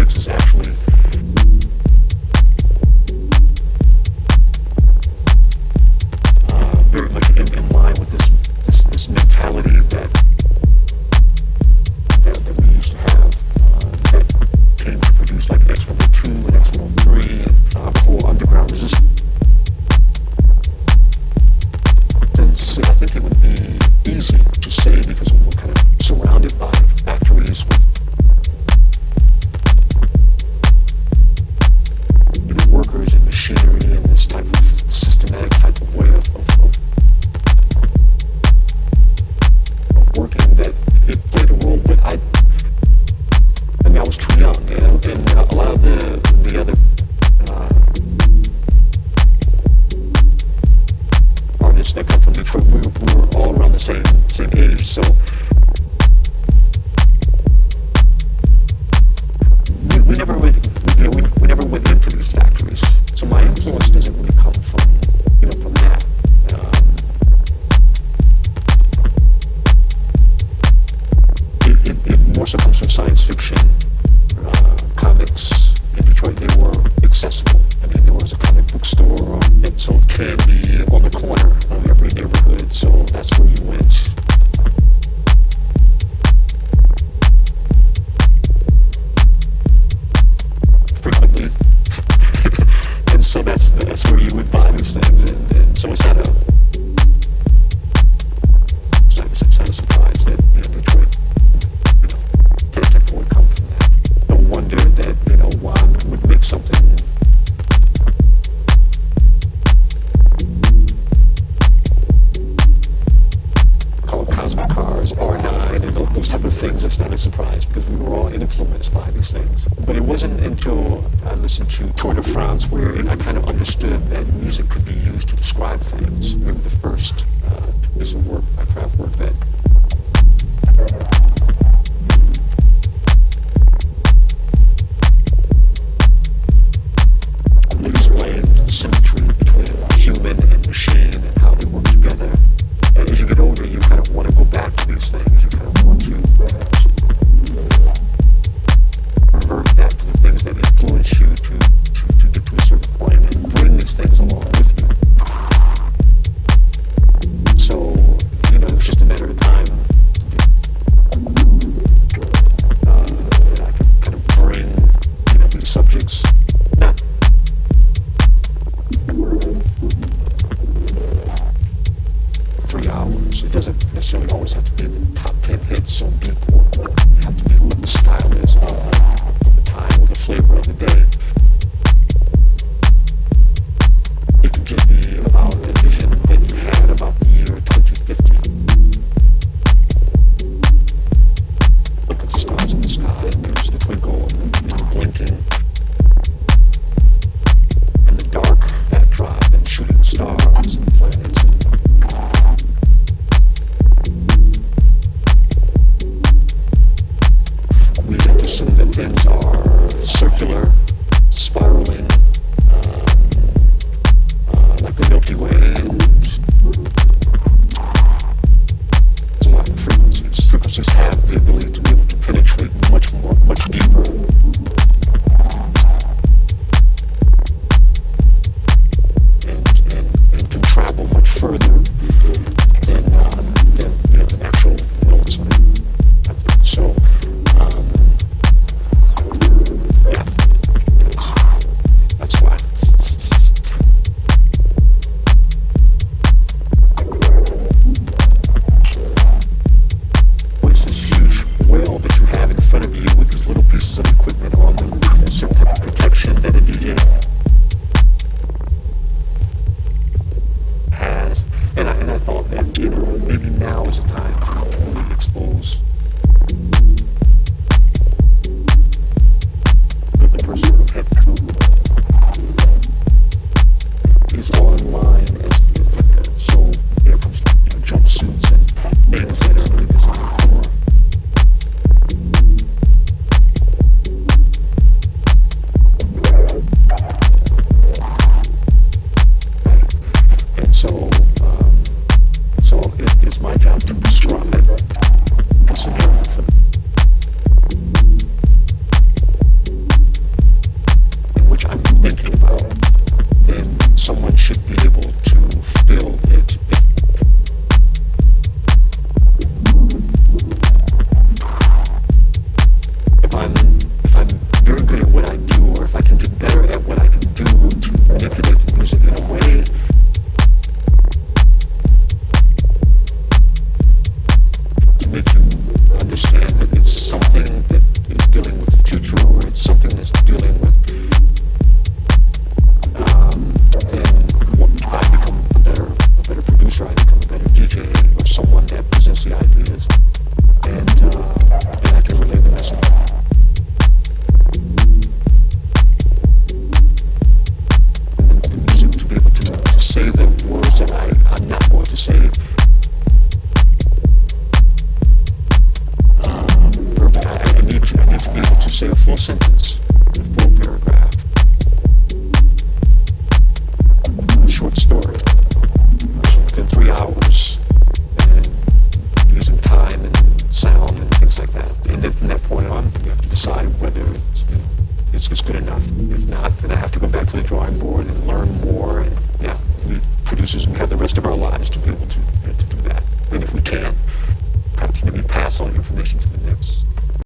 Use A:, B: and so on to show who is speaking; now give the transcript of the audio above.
A: goods is actually very much in line with this mentality that we used to have that came to produce like X-102 and X-103 and the whole underground resistance. I think it would be easy to say because we're kind of surrounded by factories with workers and machinery and this type of systematic type of way of working that it played a role. But I was too young, and a lot of the other artists that come from Detroit, we were all around the same age, so we never went into these factories. So my influence doesn't really come from that. It more so comes from science fiction, comics. In Detroit, they were accessible. I mean, there was a comic book store that sold candy on the corner of every neighborhood, so that's where you went. Frequently. And so that's where you would buy these things, and so it's not a surprise that Detroit would come from that. No wonder that Juan would make something called Cosmic Cars, R9, and those type of things. That's not a surprise because we were all influenced by these things. But it wasn't until I listened to Tour de France where I kind of understood that music could be used to describe things. Maybe the first piece of work, my craft work, that explained symmetry between human and machine and how they work together. And as you get older, you kind of want to go back to these things. You kind of want to revert back to the things that influence you to get to a certain point and bring these things along with you. So, it's just a matter of time that I can kind of bring, these subjects, not 3 hours. It doesn't necessarily always have to be the top 10 hits on Beatport. It have to be what the style is of the time or the flavor of the day. It could just be about the vision that you had about the year 2050. Look at the stars in the sky, and there's the twinkle and the blinking, and the dark backdrop, and shooting stars and planets. We have to assume that things are circular, spiraling, like the Milky Way, and there's a lot of frequencies. Frequencies have the ability to be able to penetrate much deeper. And can travel much further than the actual notes. So, that's why. What is this huge whale that you have in front of you with these little pieces of make you understand that it's something that is dealing with the future, or it's something that's dealing with, then I become a better producer, I become a better DJ, or someone that presents the ideas, and I can relay the message. The music, to be able to say the words that I'm not going to say. I need to be able to say a full sentence, a full paragraph, a short story, within 3 hours, and using time and sound and things like that. And then from that point on, we have to decide whether it's good enough. If not, then I have to go back to the drawing board and learn more. And yeah, we producers, we have the rest of our lives to be able to